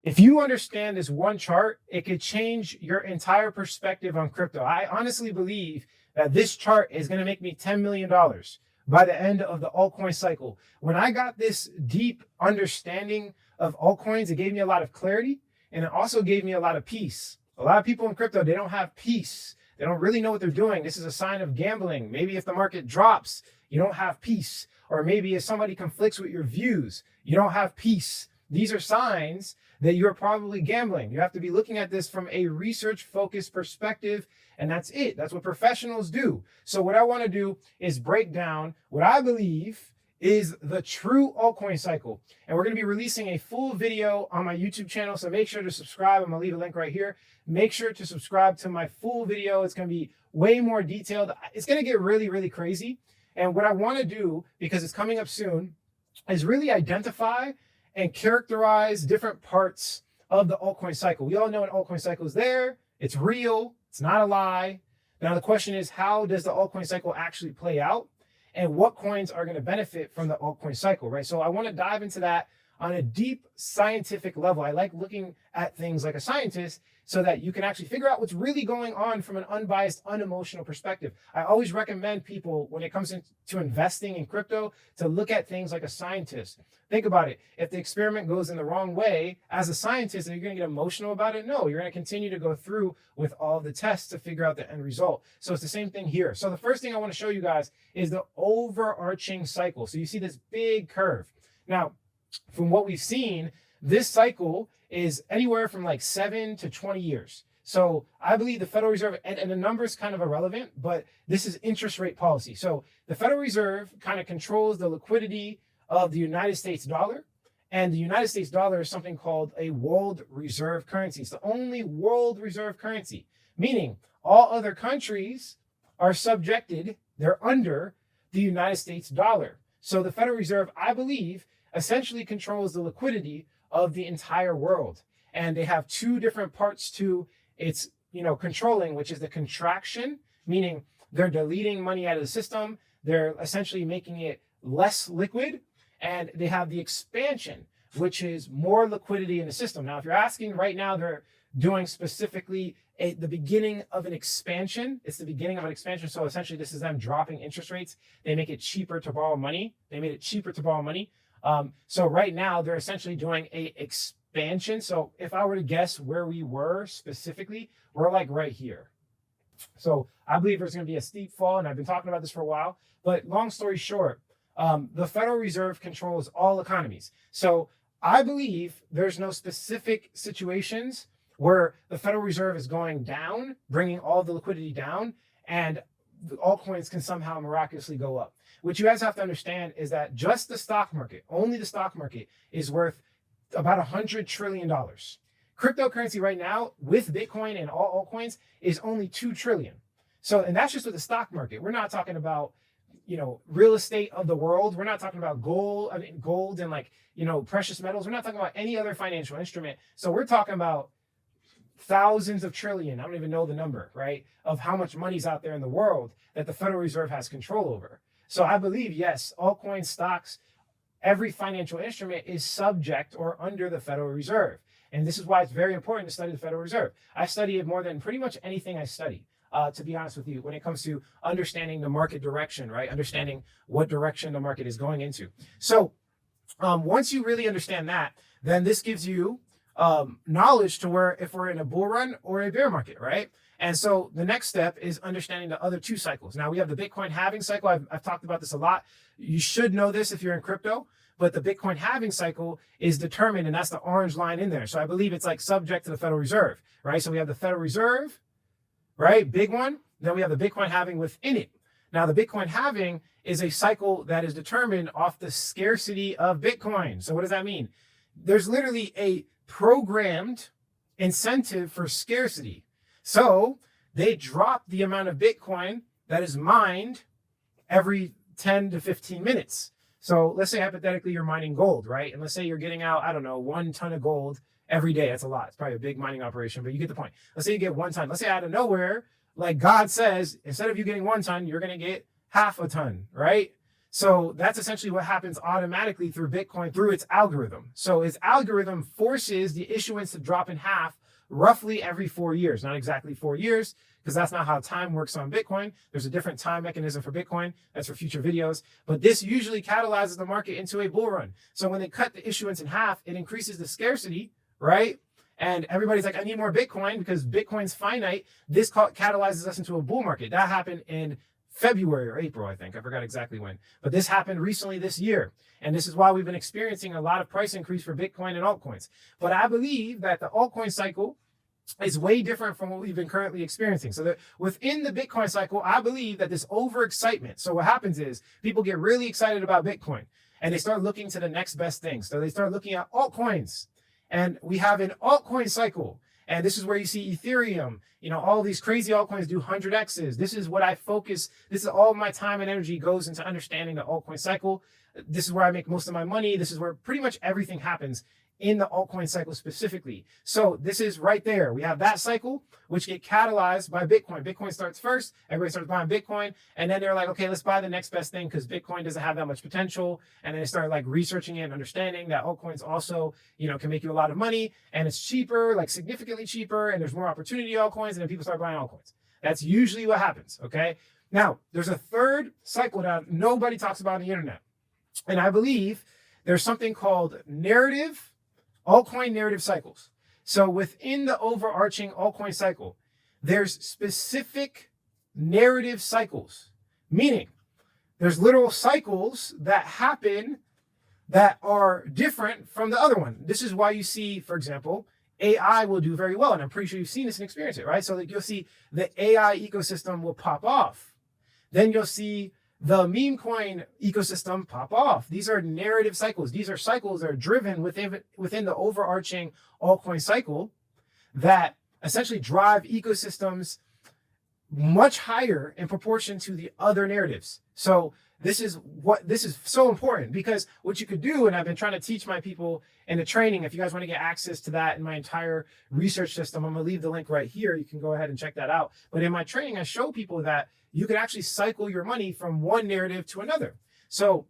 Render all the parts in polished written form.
If you understand this one chart, it could change your entire perspective on crypto. I honestly believe that this chart is going to make me $10 million by the end of the altcoin cycle. When I got this deep understanding of altcoins, it gave me a lot of clarity, and it also gave me a lot of peace. A lot of people in crypto, they don't have peace. They don't really know what they're doing. This is a sign of gambling. Maybe if the market drops, you don't have peace. Or maybe if somebody conflicts with your views, you don't have peace. These are signs that you're probably gambling. You have to be looking at this from a research-focused perspective, and that's it. That's what professionals do. So what I want to do is break down what I believe is the true altcoin cycle. And we're going to be releasing a full video on my YouTube channel, so make sure to subscribe. I'm going to leave a link right here. Make sure to subscribe to my full video. It's going to be way more detailed. It's going to get really, really crazy. And what I want to do, because it's coming up soon, is really identify and characterize different parts of the altcoin cycle. We all know an altcoin cycle is there. It's real. It's not a lie. Now the question is, how does the altcoin cycle actually play out? And what coins are going to benefit from the altcoin cycle, right? So I want to dive into that on a deep scientific level. I like looking at things like a scientist so that you can actually figure out what's really going on from an unbiased, unemotional perspective. I always recommend people, when it comes to investing in crypto, to look at things like a scientist. Think about it. If the experiment goes in the wrong way, as a scientist, are you going to get emotional about it? No, you're going to continue to go through with all the tests to figure out the end result. So it's the same thing here. So the first thing I want to show you guys is the overarching cycle. So you see this big curve. Now, from what we've seen, this cycle is anywhere from like 7 to 20 years. So I believe the Federal Reserve, and the number is kind of irrelevant, but this is interest rate policy. So the Federal Reserve kind of controls the liquidity of the United States dollar. And the United States dollar is something called a world reserve currency. It's the only world reserve currency, meaning all other countries are subjected, they're under the United States dollar. So the Federal Reserve, I believe, essentially controls the liquidity of the entire world. And they have two different parts to its, controlling, which is the contraction, meaning they're deleting money out of the system. They're essentially making it less liquid. And they have the expansion, which is more liquidity in the system. Now, if you're asking right now, they're doing specifically the beginning of an expansion. It's the beginning of an expansion. So essentially, this is them dropping interest rates. They make it cheaper to borrow money. They made it cheaper to borrow money. So right now, they're essentially doing a expansion. So if I were to guess where we were specifically, we're like right here. So I believe there's going to be a steep fall, and I've been talking about this for a while. But long story short, the Federal Reserve controls all economies. So I believe there's no specific situations where the Federal Reserve is going down, bringing all the liquidity down, and the altcoins can somehow miraculously go up. What you guys have to understand is that just the stock market, only the stock market, is worth about $100 trillion. Cryptocurrency right now, with Bitcoin and all altcoins, is only $2 trillion. So, and that's just with the stock market. We're not talking about, real estate of the world. We're not talking about gold and precious metals. We're not talking about any other financial instrument. So we're talking about thousands of trillion, I don't even know the number, right, of how much money's out there in the world that the Federal Reserve has control over. So I believe, yes, altcoin stocks, every financial instrument is subject or under the Federal Reserve. And this is why it's very important to study the Federal Reserve. I study it more than pretty much anything I study, to be honest with you, when it comes to understanding the market direction, right? Understanding what direction the market is going into. So once you really understand that, then this gives you knowledge to where if we're in a bull run or a bear market, right? And so the next step is understanding the other two cycles. Now we have the Bitcoin halving cycle. I've talked about this a lot. You should know this if you're in crypto, but the Bitcoin halving cycle is determined, and that's the orange line in there. So I believe it's like subject to the Federal Reserve, right? So we have the Federal Reserve, right? Big one. Then we have the Bitcoin halving within it. Now the Bitcoin halving is a cycle that is determined off the scarcity of Bitcoin. So what does that mean? There's literally a programmed incentive for scarcity. So they drop the amount of Bitcoin that is mined every 10 to 15 minutes. So let's say hypothetically you're mining gold, right? And let's say you're getting out, 1 ton of gold every day. That's a lot. It's probably a big mining operation, but you get the point. Let's say you get 1 ton. Let's say out of nowhere, like God says, instead of you getting 1 ton, you're going to get half a ton, right? So that's essentially what happens automatically through Bitcoin, through its algorithm. So its algorithm forces the issuance to drop in half roughly every 4 years, not exactly 4 years, because that's not how time works on Bitcoin. There's a different time mechanism for Bitcoin. That's for future videos. But this usually catalyzes the market into a bull run. So when they cut the issuance in half, it increases the scarcity, right? And everybody's like, I need more Bitcoin because Bitcoin's finite. This catalyzes us into a bull market. That happened in February or April, I think. I forgot exactly when. But this happened recently this year. And this is why we've been experiencing a lot of price increase for Bitcoin and altcoins. But I believe that the altcoin cycle is way different from what we've been currently experiencing. So that within the Bitcoin cycle, I believe that this overexcitement. So what happens is people get really excited about Bitcoin and they start looking to the next best thing. So they start looking at altcoins, and we have an altcoin cycle. And this is where you see Ethereum, all these crazy altcoins do 100x's. This is what I focus. This is all my time and energy goes into understanding the altcoin cycle. This is where I make most of my money. This is where pretty much everything happens in the altcoin cycle specifically. So this is right there. We have that cycle, which get catalyzed by Bitcoin. Bitcoin starts first. Everybody starts buying Bitcoin. And then they're like, okay, let's buy the next best thing because Bitcoin doesn't have that much potential. And then they start like researching it and understanding that altcoins also, can make you a lot of money. And it's cheaper, like significantly cheaper. And there's more opportunity altcoins. And then people start buying altcoins. That's usually what happens, okay? Now, there's a third cycle that nobody talks about on the internet. And I believe there's something called altcoin narrative cycles. So within the overarching altcoin cycle, there's specific narrative cycles, meaning there's literal cycles that happen that are different from the other one. This is why you see, for example, AI will do very well. And I'm pretty sure you've seen this and experienced it, right? So that you'll see the AI ecosystem will pop off. Then you'll see the meme coin ecosystem pop off. These are narrative cycles. These are cycles that are driven within the overarching altcoin cycle that essentially drive ecosystems much higher in proportion to the other narratives. So this is so important, because what you could do, and I've been trying to teach my people in the training, if you guys want to get access to that in my entire research system, I'm going to leave the link right here. You can go ahead and check that out. But in my training, I show people that you can actually cycle your money from one narrative to another. So,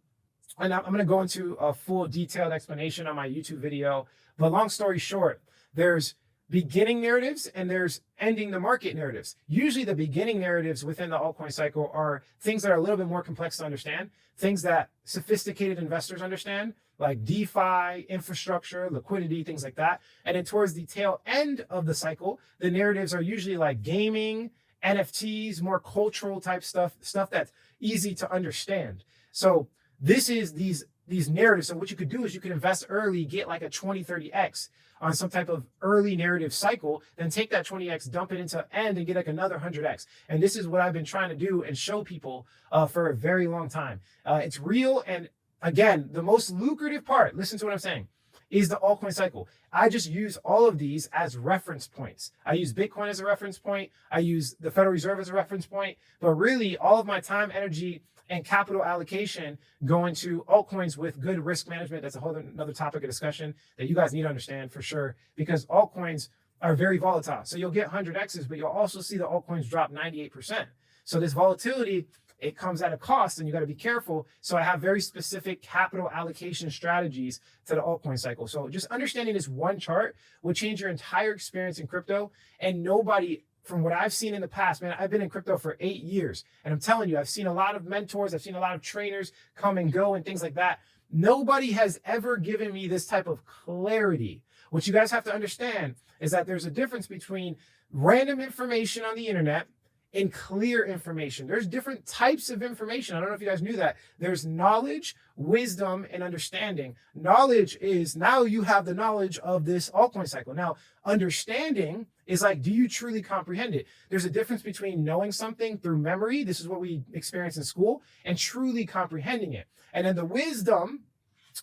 and I'm going to go into a full detailed explanation on my YouTube video. But long story short, there's beginning narratives and there's ending the market narratives. Usually the beginning narratives within the altcoin cycle are things that are a little bit more complex to understand, things that sophisticated investors understand, like DeFi, infrastructure, liquidity, things like that. And then towards the tail end of the cycle, the narratives are usually like gaming, NFTs, more cultural type stuff that's easy to understand. So this is these narratives. So what you could do is you could invest early, get like a 20, 30x on some type of early narrative cycle, then take that 20x, dump it into end and get like another 100x. And this is what I've been trying to do and show people for a very long time. It's real. And again, the most lucrative part, listen to what I'm saying, is the altcoin cycle. I just use all of these as reference points. I use Bitcoin as a reference point. I use the Federal Reserve as a reference point. But really, all of my time, energy, and capital allocation go into altcoins with good risk management. That's a whole another topic of discussion that you guys need to understand for sure, because altcoins are very volatile. So you'll get 100x's, but you'll also see the altcoins drop 98%. So this volatility, it comes at a cost, and you got to be careful. So I have very specific capital allocation strategies to the altcoin cycle. So just understanding this one chart will change your entire experience in crypto. And nobody, from what I've seen in the past, man, I've been in crypto for 8 years. And I'm telling you, I've seen a lot of mentors, I've seen a lot of trainers come and go and things like that. Nobody has ever given me this type of clarity. What you guys have to understand is that there's a difference between random information on the internet and clear information. There's different types of information. I don't know if you guys knew that. There's knowledge, wisdom, and understanding. Knowledge is, now you have the knowledge of this altcoin cycle. Now, understanding is like, do you truly comprehend it? There's a difference between knowing something through memory, this is what we experience in school, and truly comprehending it. And then the wisdom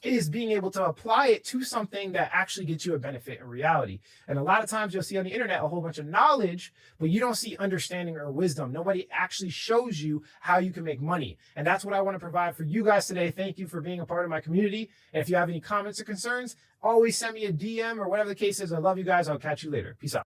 is being able to apply it to something that actually gets you a benefit in reality. And a lot of times you'll see on the internet a whole bunch of knowledge, but you don't see understanding or wisdom. Nobody actually shows you how you can make money. And that's what I want to provide for you guys today. Thank you for being a part of my community. And if you have any comments or concerns, always send me a DM or whatever the case is. I love you guys. I'll catch you later. Peace out.